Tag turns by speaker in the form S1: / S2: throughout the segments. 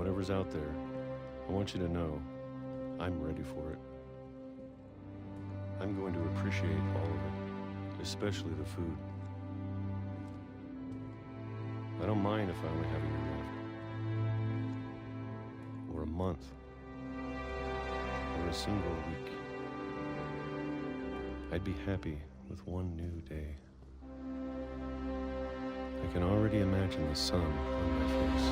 S1: Whatever's out there, I want you to know I'm ready for it. I'm going to appreciate all of it, especially the food. I don't mind if I only have a year left, or a month, or a single week. I'd be happy with one new day. I can already imagine the sun on my face.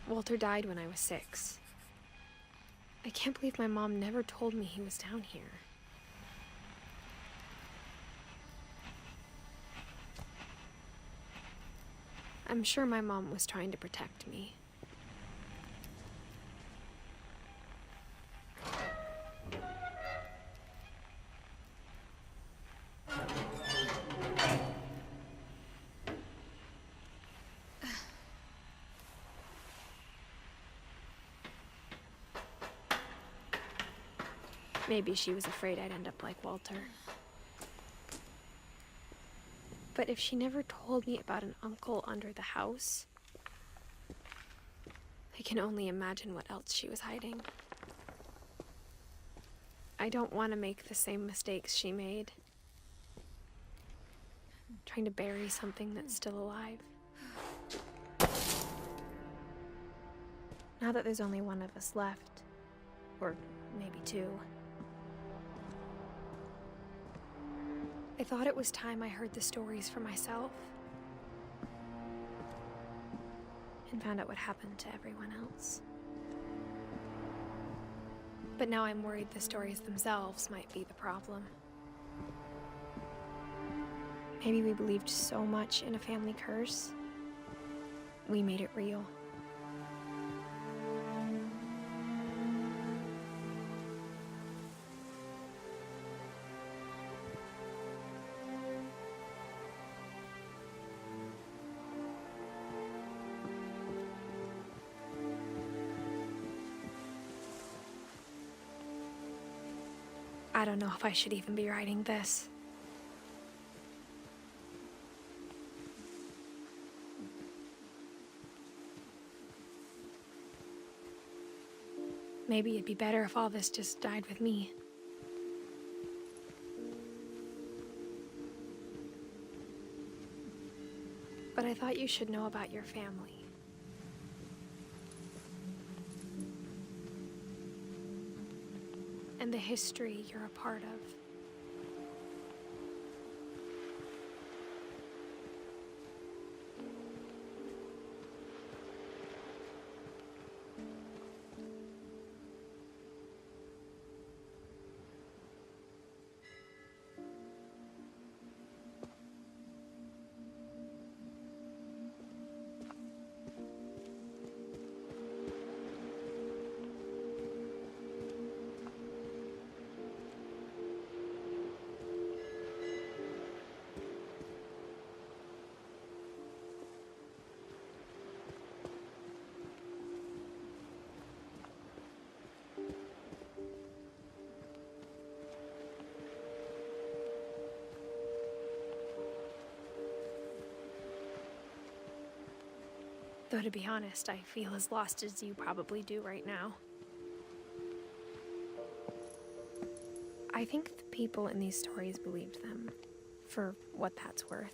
S2: Walter died when I was 6. I can't believe my mom never told me he was down here. I'm sure my mom was trying to protect me. Maybe she was afraid I'd end up like Walter. But if she never told me about an uncle under the house, I can only imagine what else she was hiding. I don't want to make the same mistakes she made. Trying to bury something that's still alive. Now that there's only one of us left, or maybe 2, I thought it was time I heard the stories for myself and found out what happened to everyone else. But now I'm worried the stories themselves might be the problem. Maybe we believed so much in a family curse, we made it real. I don't know if I should even be writing this. Maybe it'd be better if all this just died with me. But I thought you should know about your family. And the history you're a part of. Though to be honest, I feel as lost as you probably do right now. I think the people in these stories believed them, for what that's worth.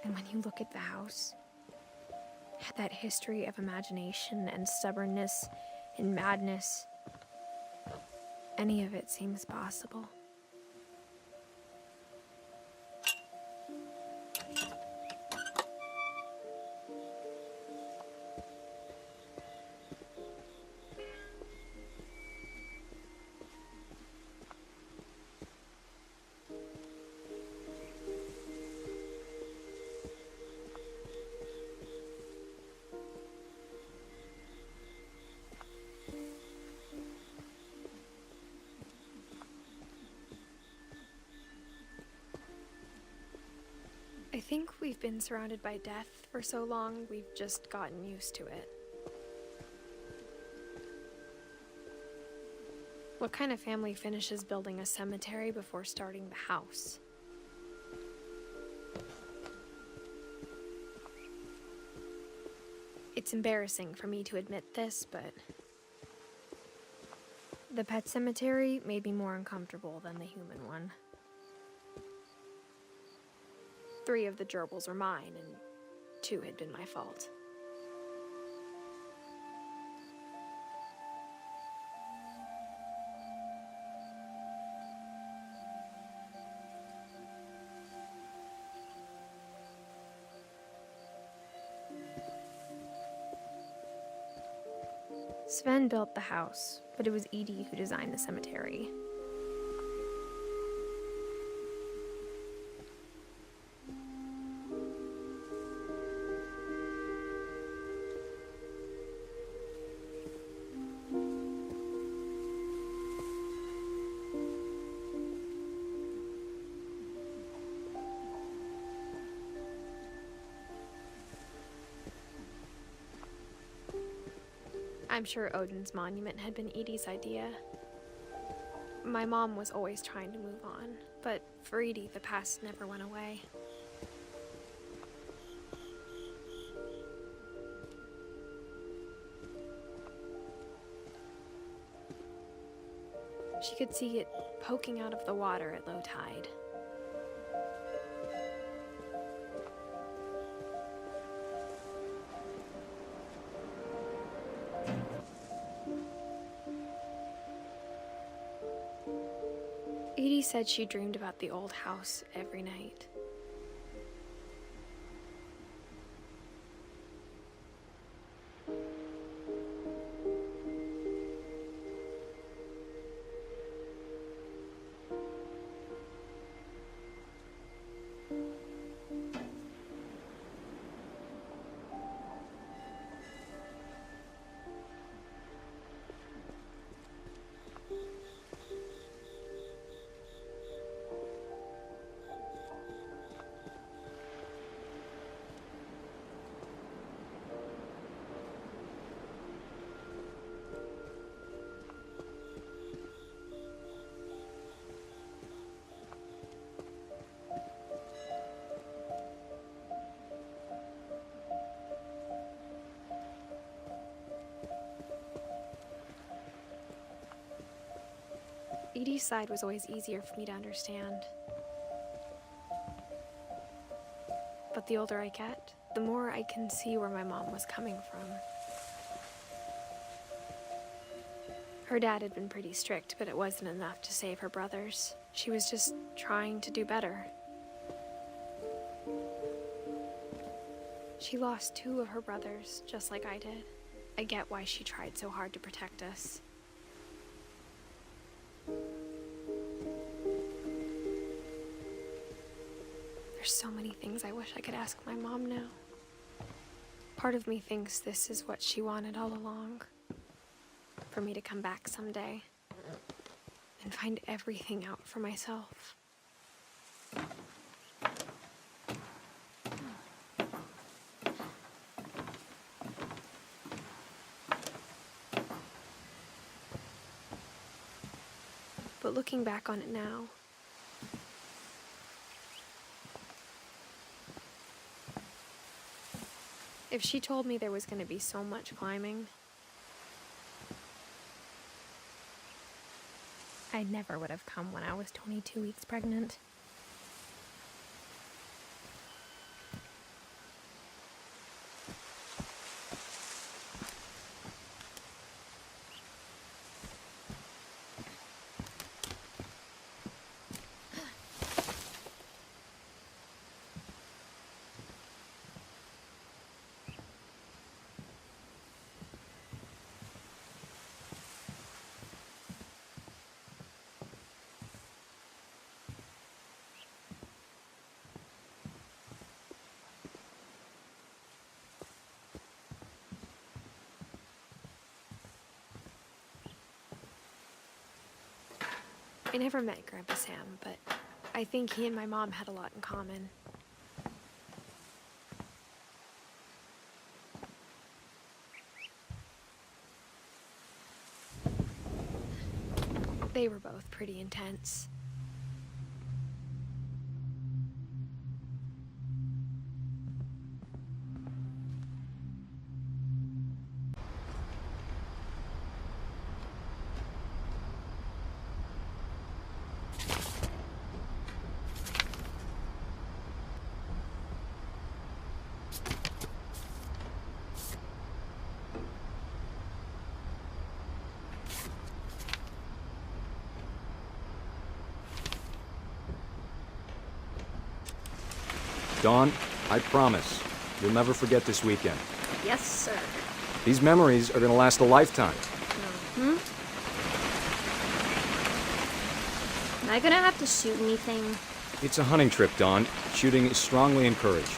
S2: And when you look at the house, that history of imagination and stubbornness and madness, any of it seems possible. think we've been surrounded by death for so long, we've just gotten used to it. What kind of family finishes building a cemetery before starting the house? It's embarrassing for me to admit this, but the pet cemetery made me more uncomfortable than the human one. 3 of the gerbils were mine, and 2 had been my fault. Sven built the house, but it was Edith who designed the cemetery. I'm sure Odin's monument had been Edie's idea. My mom was always trying to move on, but for Edie, the past never went away. She could see it poking out of the water at low tide. Edie said she dreamed about the old house every night. Edie's side was always easier for me to understand. But the older I get, the more I can see where my mom was coming from. Her dad had been pretty strict, but it wasn't enough to save her brothers. She was just trying to do better. She lost 2 of her brothers, just like I did. I get why she tried so hard to protect us. There's so many things I wish I could ask my mom now. Part of me thinks this is what she wanted all along. For me to come back someday and find everything out for myself. But looking back on it now, if she told me there was going to be so much climbing, I never would have come when I was 22 weeks pregnant. I never met Grandpa Sam, but I think he and my mom had a lot in common. They were both pretty intense.
S3: Dawn, I promise, you'll never forget this weekend.
S4: Yes, sir.
S3: These memories are gonna last a lifetime.
S4: Am I gonna have to shoot anything?
S3: It's a hunting trip, Dawn. Shooting is strongly encouraged.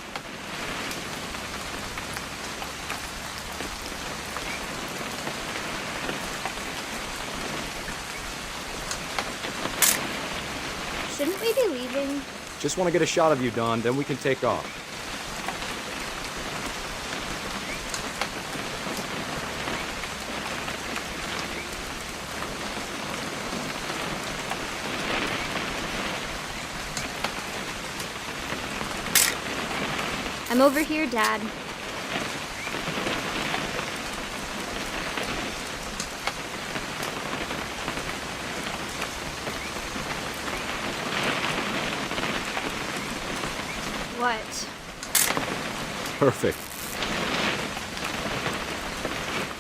S4: Shouldn't we be leaving?
S3: Just want to get a shot of you, Dawn, then we can take off.
S4: I'm over here, Dad. What?
S3: Perfect.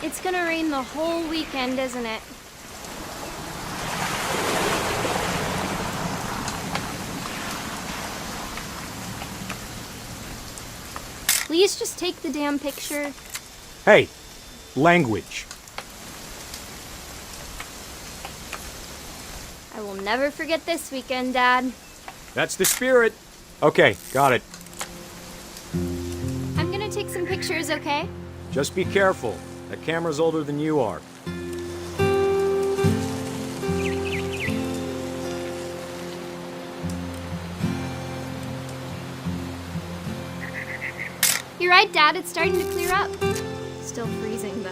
S4: It's gonna rain the whole weekend, isn't it? Please just take the damn picture.
S3: Hey, language.
S4: I will never forget this weekend, Dad.
S3: That's the spirit. Okay, got it.
S4: I'm gonna take some pictures, okay?
S3: Just be careful. That camera's older than you are.
S4: You're right, Dad. It's starting to clear up. Still freezing, though.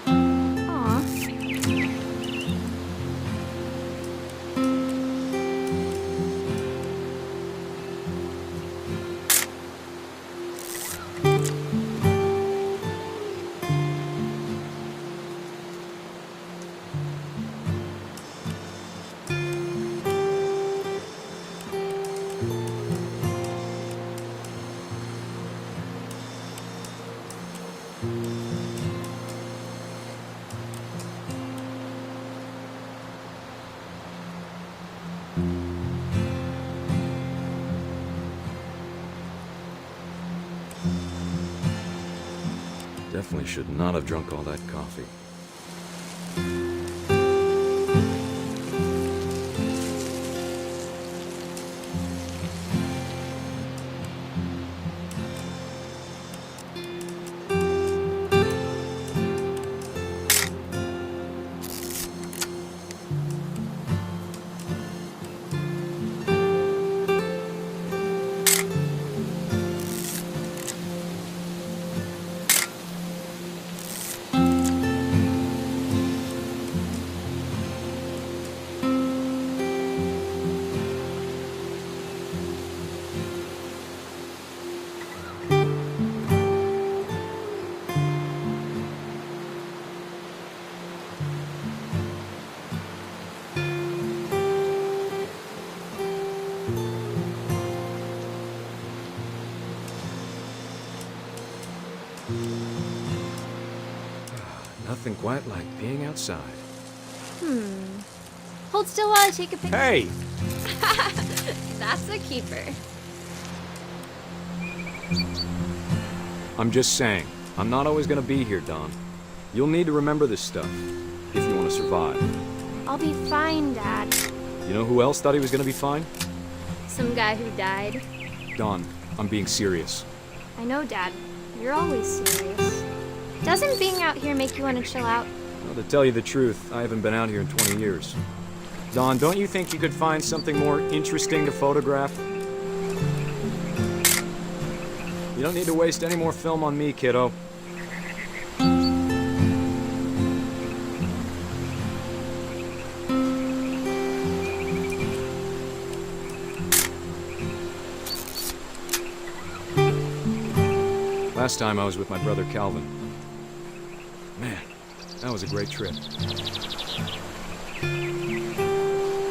S4: Aw.
S3: Definitely should not have drunk all that coffee. Nothing quite like being outside.
S4: Hold still while I take a picture.
S3: Hey!
S4: That's a keeper.
S3: I'm just saying, I'm not always gonna be here, Dawn. You'll need to remember this stuff, if you want to survive.
S4: I'll be fine, Dad.
S3: You know who else thought he was gonna be fine?
S4: Some guy who died.
S3: Dawn, I'm being serious.
S4: I know, Dad. You're always serious. Doesn't being out here make you want to chill out?
S3: Well, to tell you the truth, I haven't been out here in 20 years. Don, don't you think you could find something more interesting to photograph? You don't need to waste any more film on me, kiddo. Last time I was with my brother Calvin. Man, that was a great trip.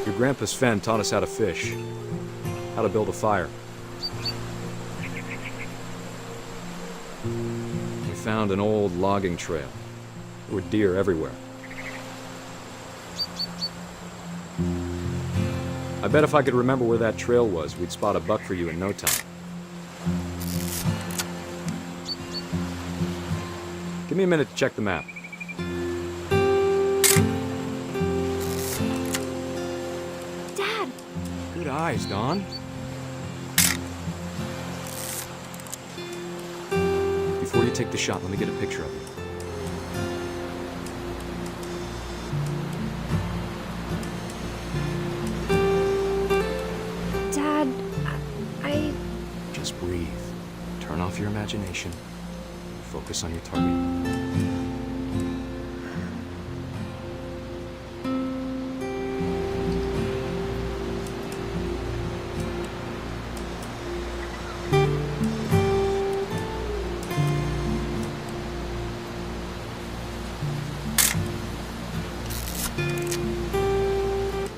S3: Your grandpa Sven taught us how to fish, how to build a fire. We found an old logging trail. There were deer everywhere. I bet if I could remember where that trail was, we'd spot a buck for you in no time. Give me a minute to check the map.
S4: Dad!
S3: Good eyes, Don. Before you take the shot, let me get a picture of you.
S2: Dad, I...
S3: Just breathe. Turn off your imagination. Focus on your target.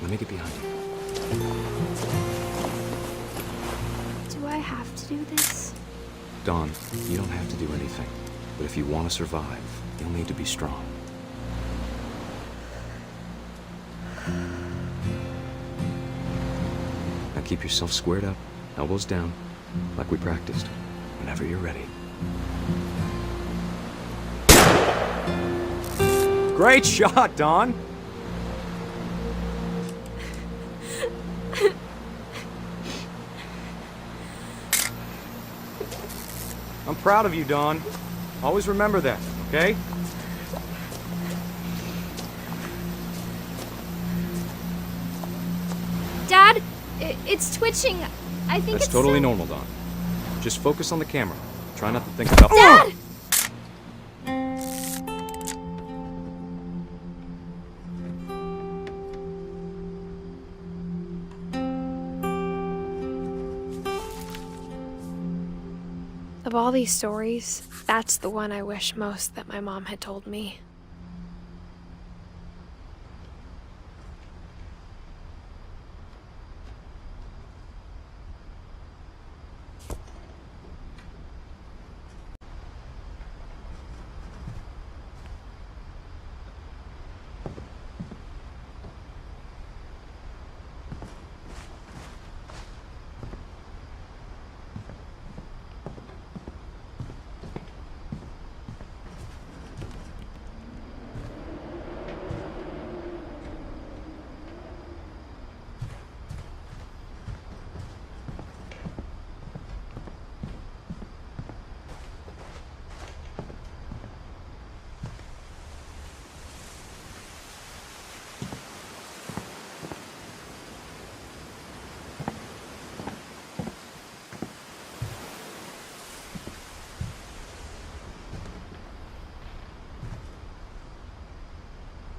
S3: Let me get behind you.
S2: Do I have to do this?
S3: Don, you don't have to do anything. But if you want to survive, you'll need to be strong. Now keep yourself squared up, elbows down, like we practiced, whenever you're ready. Great shot, Don! I'm proud of you, Don. Always remember that, okay?
S4: Dad, it's twitching. I think
S3: That's
S4: it's
S3: totally
S4: some-
S3: normal, Don. Just focus on the camera. Try not to think about...
S4: Dad!
S2: Of all these stories, that's the one I wish most that my mom had told me.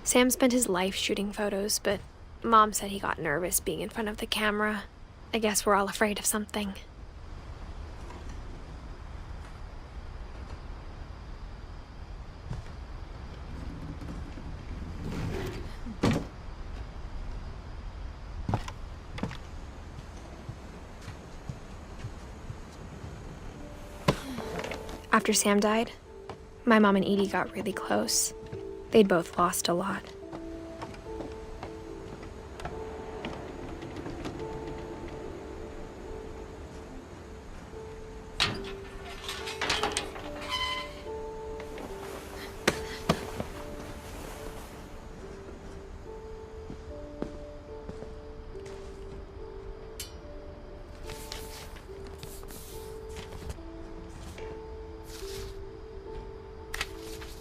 S2: Sam spent his life shooting photos, but Mom said he got nervous being in front of the camera. I guess we're all afraid of something. After Sam died, my mom and Edie got really close. They'd both lost a lot.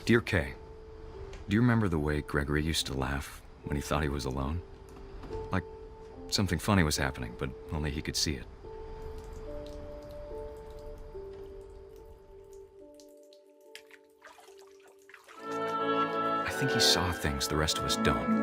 S3: Dear Kay, do you remember the way Gregory used to laugh when he thought he was alone? Like something funny was happening, but only he could see it. I think he saw things the rest of us don't.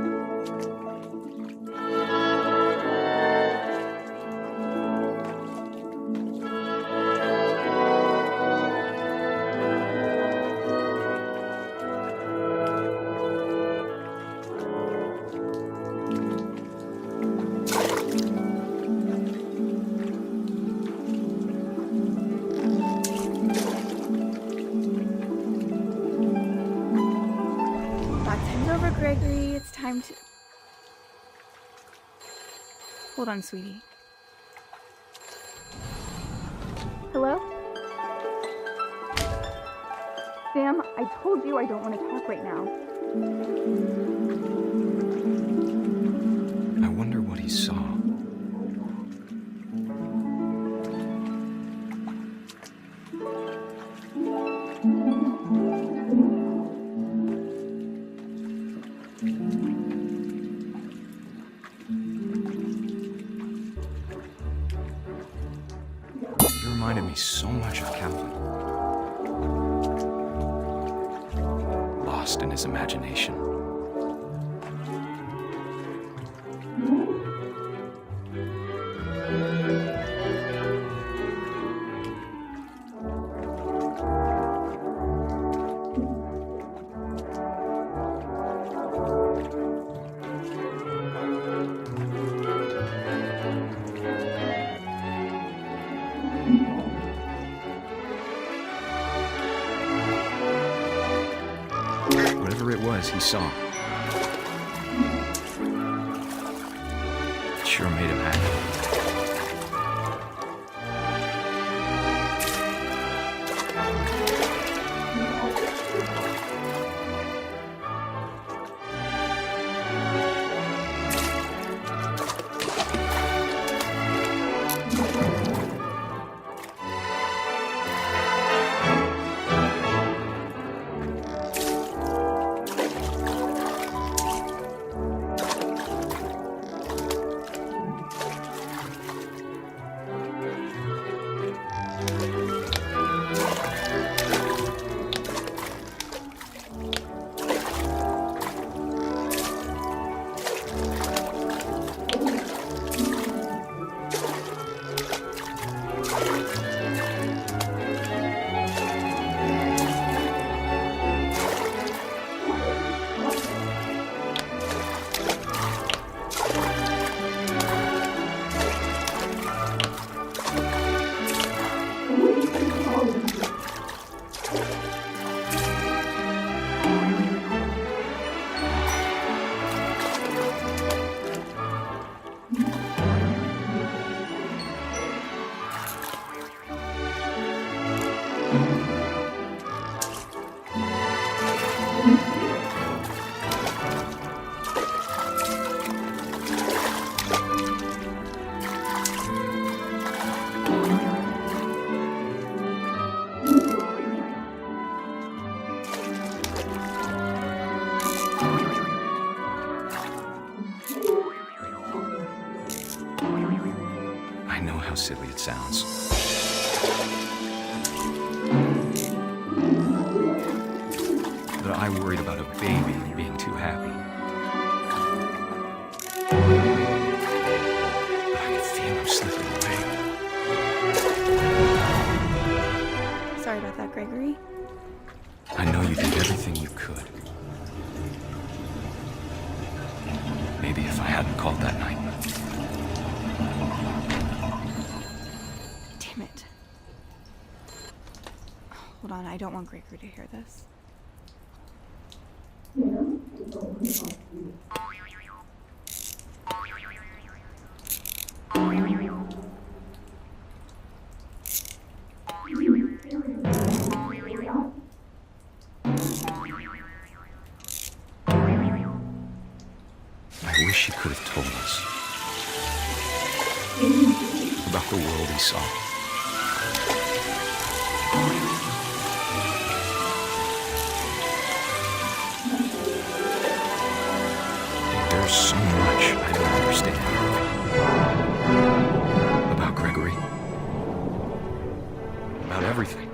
S5: Gregory, it's time to... Hold on, sweetie. Hello? Sam, I told you I don't want to talk right now.
S3: I wonder what he saw. You reminded me so much of Calvin. Lost in his imagination. Whatever it was he saw, it sure made him happy. I know how silly it sounds. But I worried about a baby being too happy. But I could feel him slipping away.
S5: Sorry about that, Gregory.
S3: I know you did everything you could. Maybe if I hadn't called that night.
S5: Damn it. Hold on, I don't want Gregory to hear this.
S3: I wish he could have told us about the world he saw. There's so much I don't know. understand. About Gregory. About everything.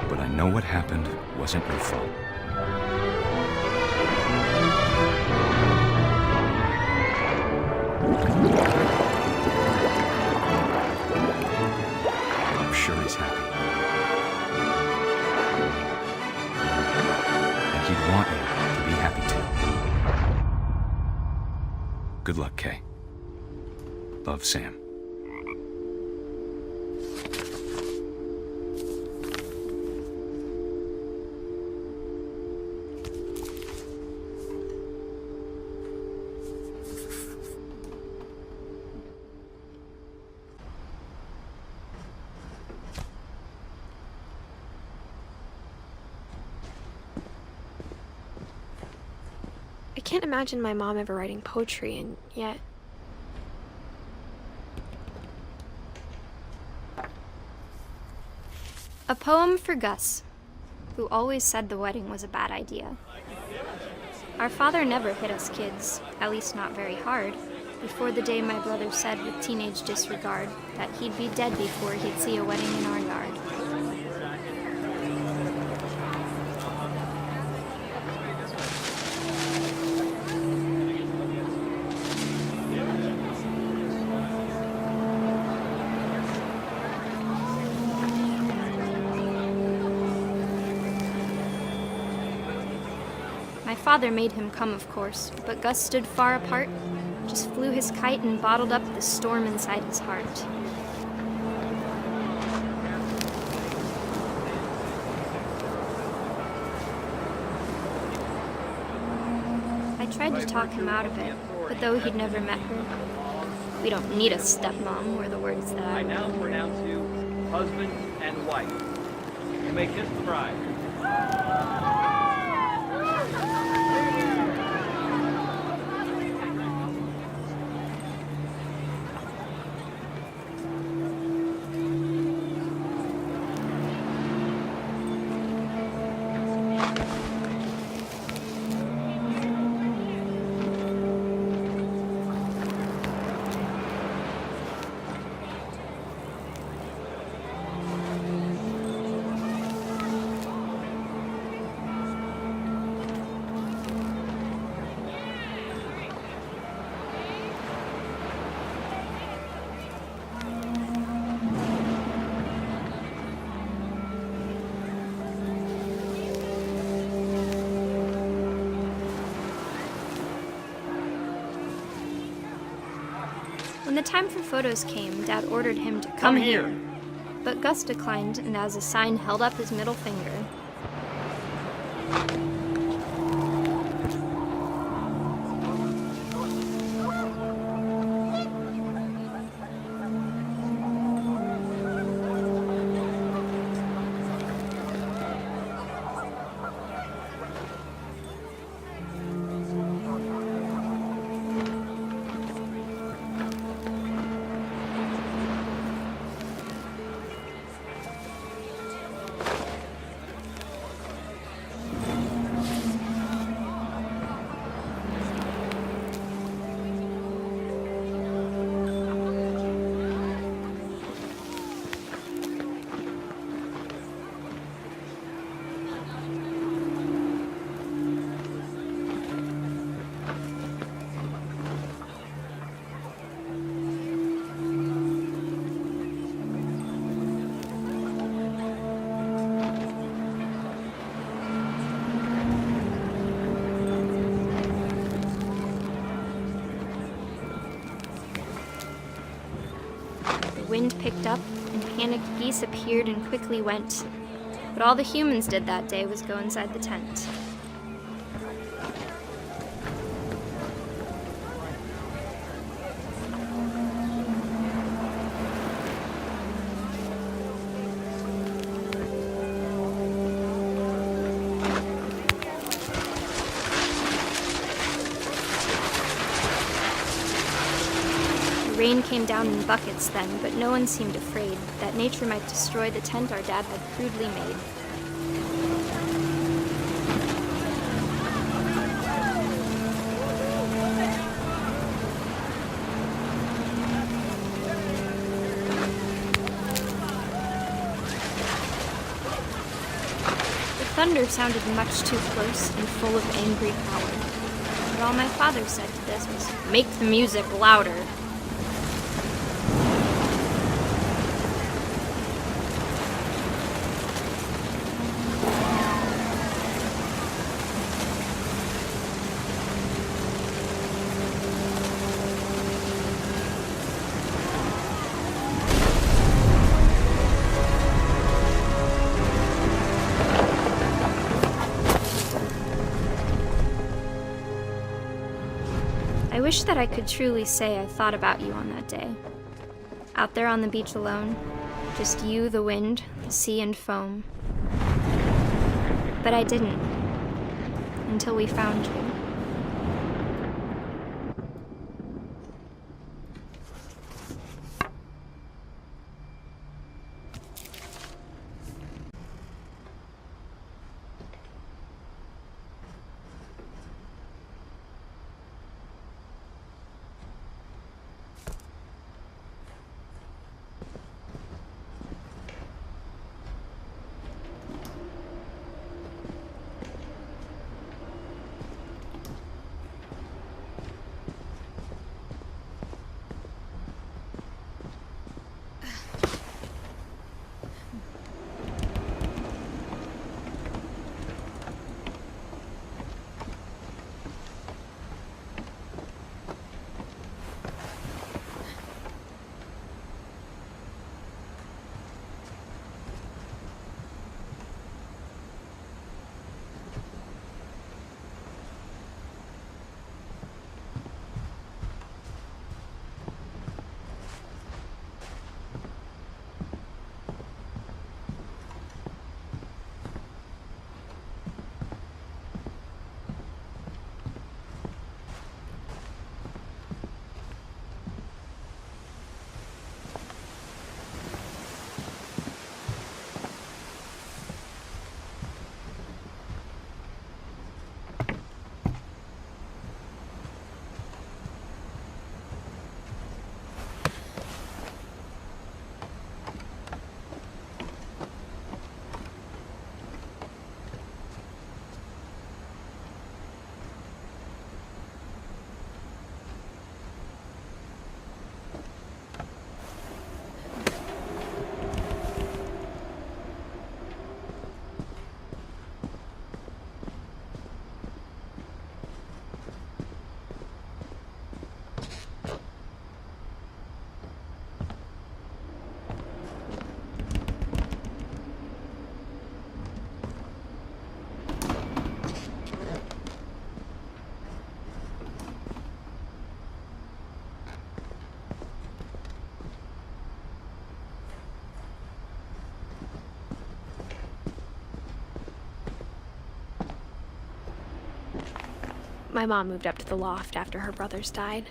S3: But I know what happened wasn't your fault. I'm sure he's happy. And he'd want you to be happy too. Good luck, Kay. Love, Sam.
S2: I can't imagine my mom ever writing poetry, and yet...
S4: A poem for Gus, who always said the wedding was a bad idea. Our father never hit us kids, at least not very hard, before the day my brother said with teenage disregard that he'd be dead before he'd see a wedding in our yard. My father made him come, of course, but Gus stood far apart, just flew his kite and bottled up the storm inside his heart. I tried to talk him out of it, but though he'd never met her, "We don't need a stepmom," were the words that
S6: I now pronounce you husband and wife. You may kiss the bride.
S4: When the time for photos came, Dad ordered him to come here. But Gus declined, and as a sign held up his middle finger. The wind picked up, and panicked geese appeared and quickly went. But all the humans did that day was go inside the tent. The rain came down in buckets then, but no one seemed afraid that nature might destroy the tent our dad had crudely made. The thunder sounded much too close and full of angry power. But all my father said to this was, "Make the music louder." I wish that I could truly say I thought about you on that day. Out there on the beach alone, just you, the wind, the sea, and foam. But I didn't, until we found you.
S2: My mom moved up to the loft after her brothers died.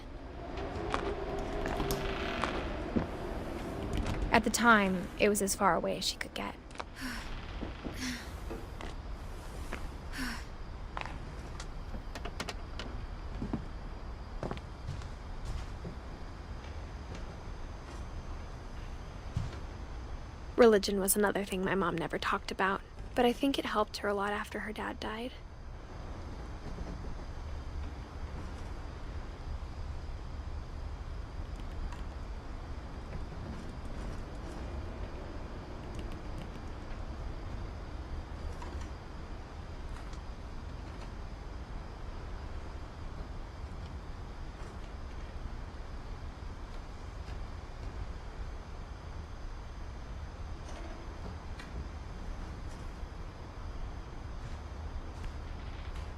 S2: At the time, it was as far away as she could get. Religion was another thing my mom never talked about, but I think it helped her a lot after her dad died.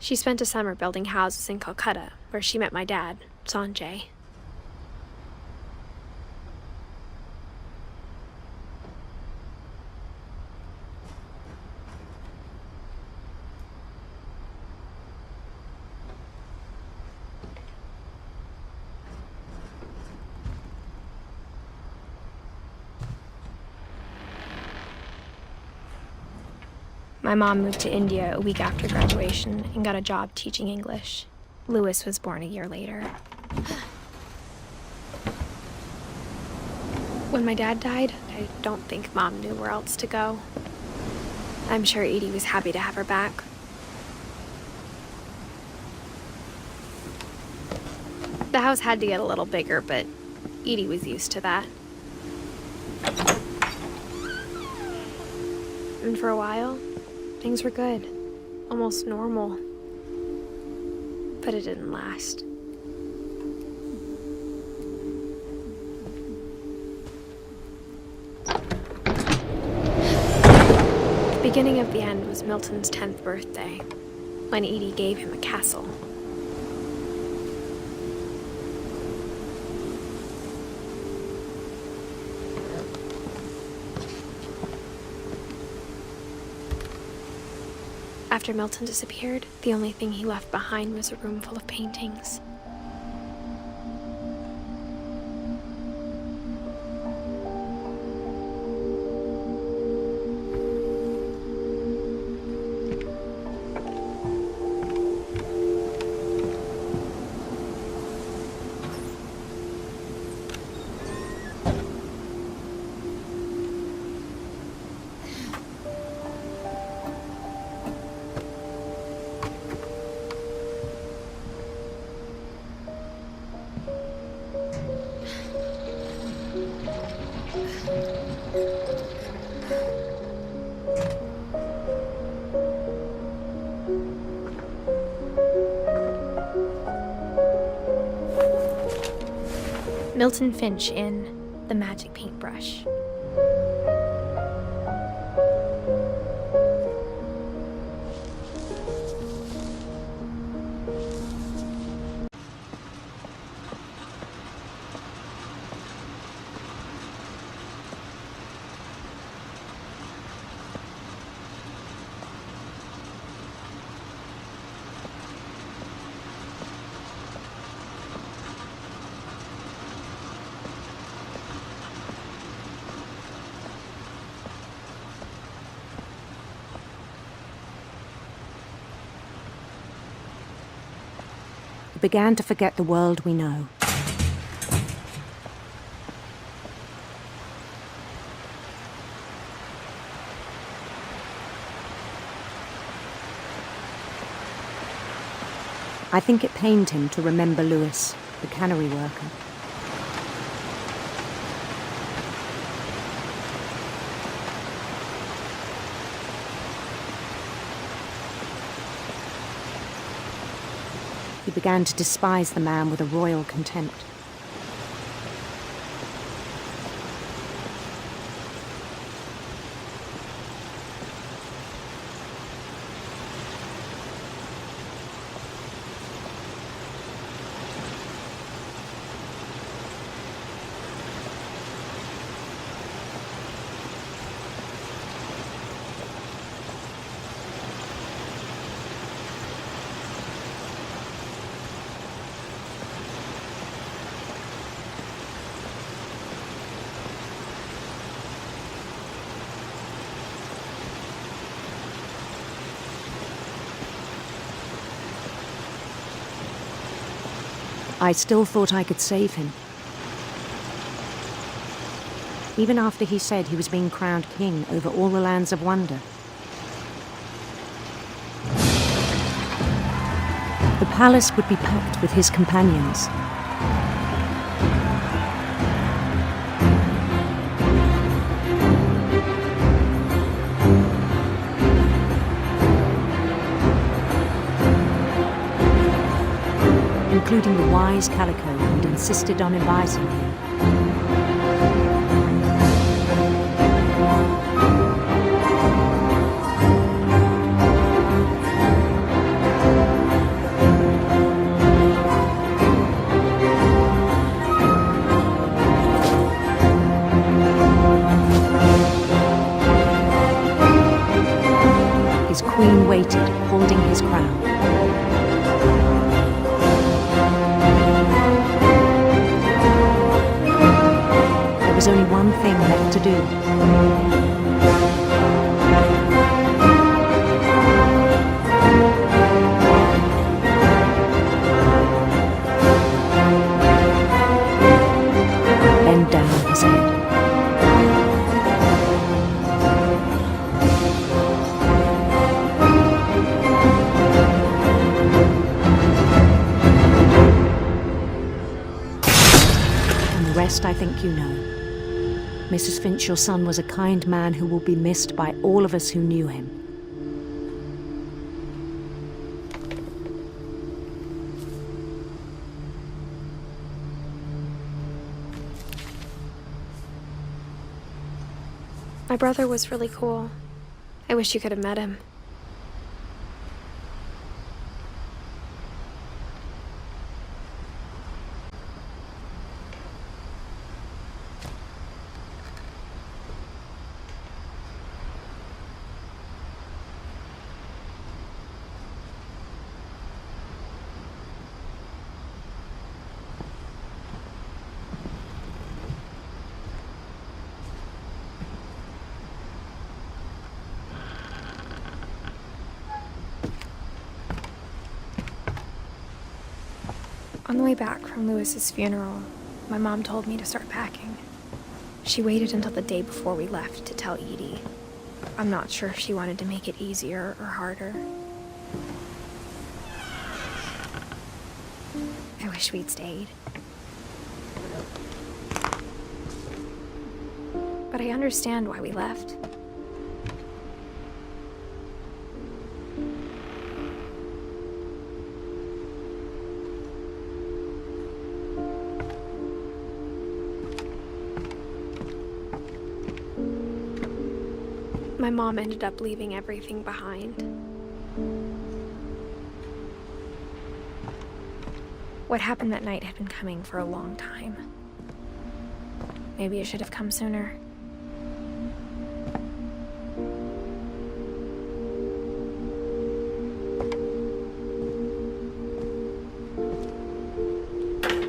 S2: She spent a summer building houses in Calcutta, where she met my dad, Sanjay. My mom moved to India a week after graduation and got a job teaching English. Louis was born a year later. When my dad died, I don't think Mom knew where else to go. I'm sure Edie was happy to have her back. The house had to get a little bigger, but Edie was used to that. And for a while, things were good, almost normal. But it didn't last. The beginning of the end was Milton's 10th birthday, when Edie gave him a castle. After Milton disappeared, the only thing he left behind was a room full of paintings. Milton Finch in The Magic Paintbrush.
S7: Began to forget the world we know. I think it pained him to remember Louis, the cannery worker. He began to despise the man with a royal contempt. I still thought I could save him. Even after he said he was being crowned king over all the lands of wonder. The palace would be packed with his companions. Including the wise Calico who'd insisted on inviting him. His queen waited, holding his crown. There was only one thing left to do. rest, I think you know. Mrs. Finch, your son was a kind man who will be missed by all of us who knew him.
S2: My brother was really cool. I wish you could have met him. On the way back from Lewis's funeral, my mom told me to start packing. She waited until the day before we left to tell Edie. I'm not sure if she wanted to make it easier or harder. I wish we'd stayed. But I understand why we left. My mom ended up leaving everything behind. What happened that night had been coming for a long time. Maybe it should have come sooner.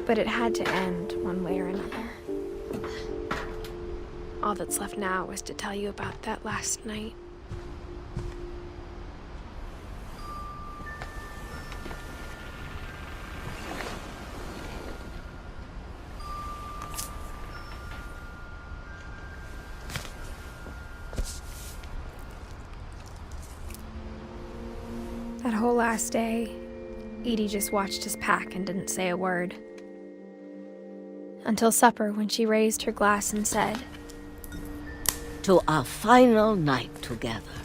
S2: But it had to end one way or another. All that's left now is to tell you about that last night. That whole last day, Edie just watched us pack and didn't say a word. Until supper, when she raised her glass and said,
S8: "To our final night together,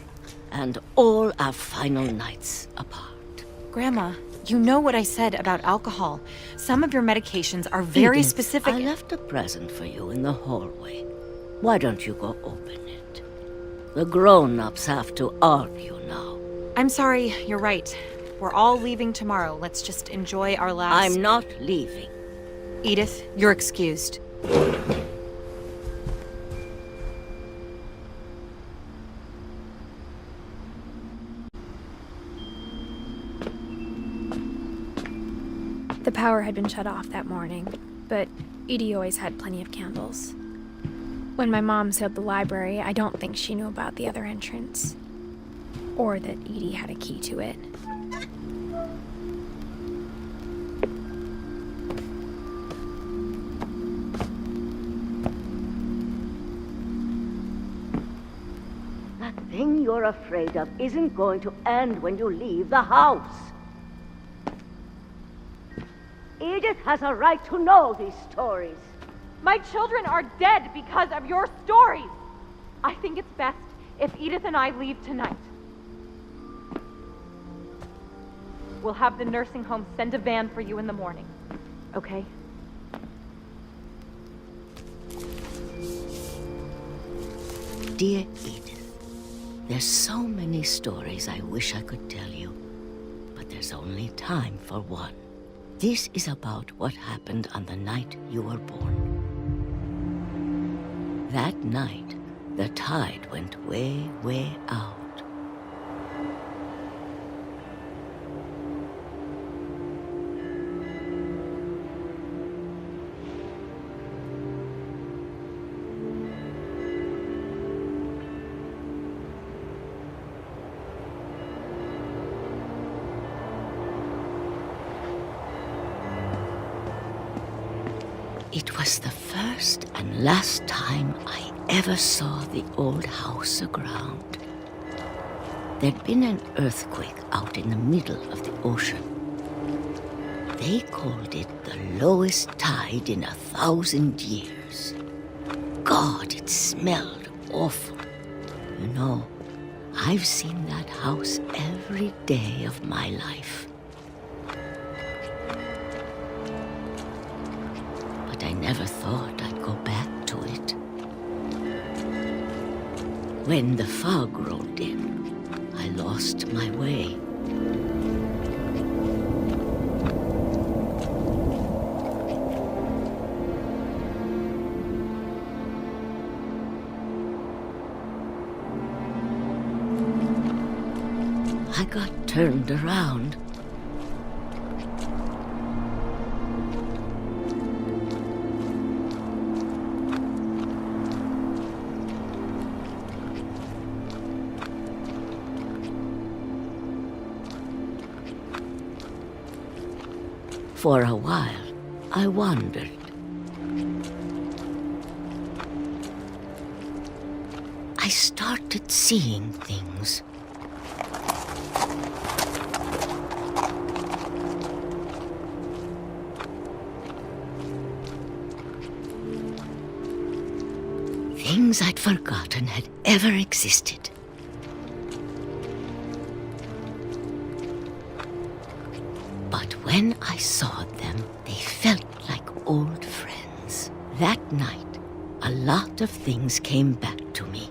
S8: and all our final nights apart."
S9: Grandma, you know what I said about alcohol. Some of your medications are very
S8: Edith,
S9: specific.
S8: I left a present for you in the hallway. Why don't you go open it? The grown-ups have to argue now.
S9: I'm sorry, you're right. We're all leaving tomorrow. Let's just enjoy our last...
S8: I'm not leaving.
S9: Edith, you're excused.
S2: The power had been shut off that morning, but Edie always had plenty of candles. When my mom sealed the library, I don't think she knew about the other entrance, or that Edie had a key to it.
S8: That thing you're afraid of isn't going to end when you leave the house. Edith has a right to know these stories.
S5: My children are dead because of your stories. I think it's best if Edith and I leave tonight. We'll have the nursing home send a van for you in the morning, okay?
S8: Dear Edith, there's so many stories I wish I could tell you, but there's only time for one. This is about what happened on the night you were born. That night, the tide went way, way out. It was the first and last time I ever saw the old house aground. There'd been an earthquake out in the middle of the ocean. They called it the lowest tide in 1,000 years. years. God, it smelled awful. You know, I've seen that house every day of my life. But I never thought I'd go back to it. When the fog rolled in, I lost my way. I got turned around. For a while, I wandered. I started seeing things. Things I'd forgotten had ever existed. But when I saw them, they felt like old friends. That night, a lot of things came back to me.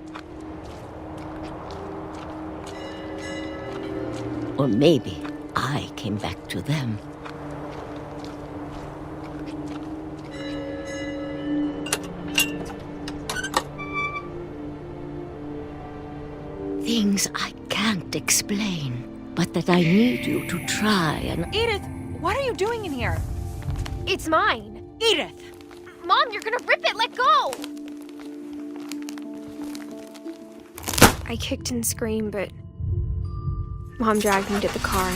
S8: Or maybe I came back to them. Things I can't explain, but that I need you to try and...
S9: Edith, what are you doing in here?
S2: It's mine.
S9: Edith!
S2: Mom, you're gonna rip it! Let go! I kicked and screamed, but Mom dragged me to the car.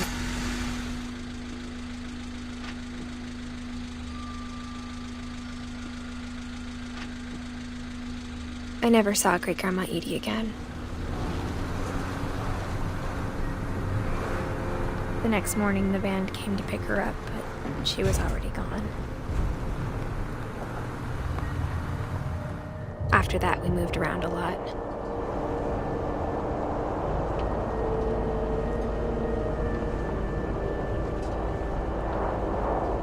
S2: I never saw Great-Grandma Edie again. The next morning, the band came to pick her up, but she was already gone. After that, we moved around a lot.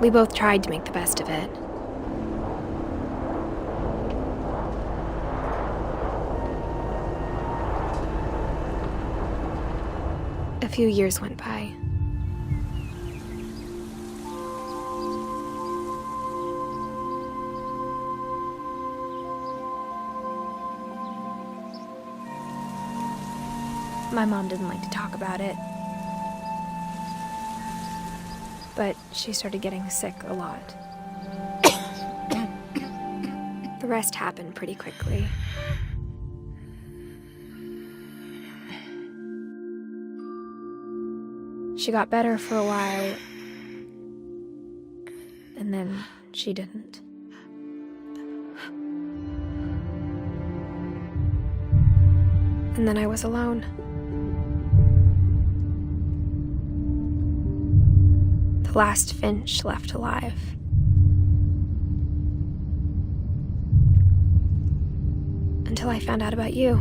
S2: We both tried to make the best of it. A few years went by. My mom didn't like to talk about it, but she started getting sick a lot. The rest happened pretty quickly. She got better for a while, and then she didn't. And then I was alone. The last finch left alive. Until I found out about you.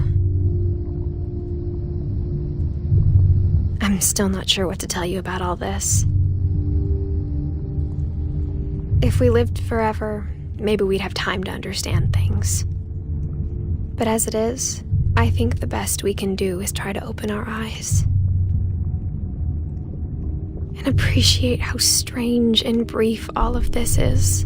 S2: I'm still not sure what to tell you about all this. If we lived forever, maybe we'd have time to understand things. But as it is, I think the best we can do is try to open our eyes. And appreciate how strange and brief all of this is.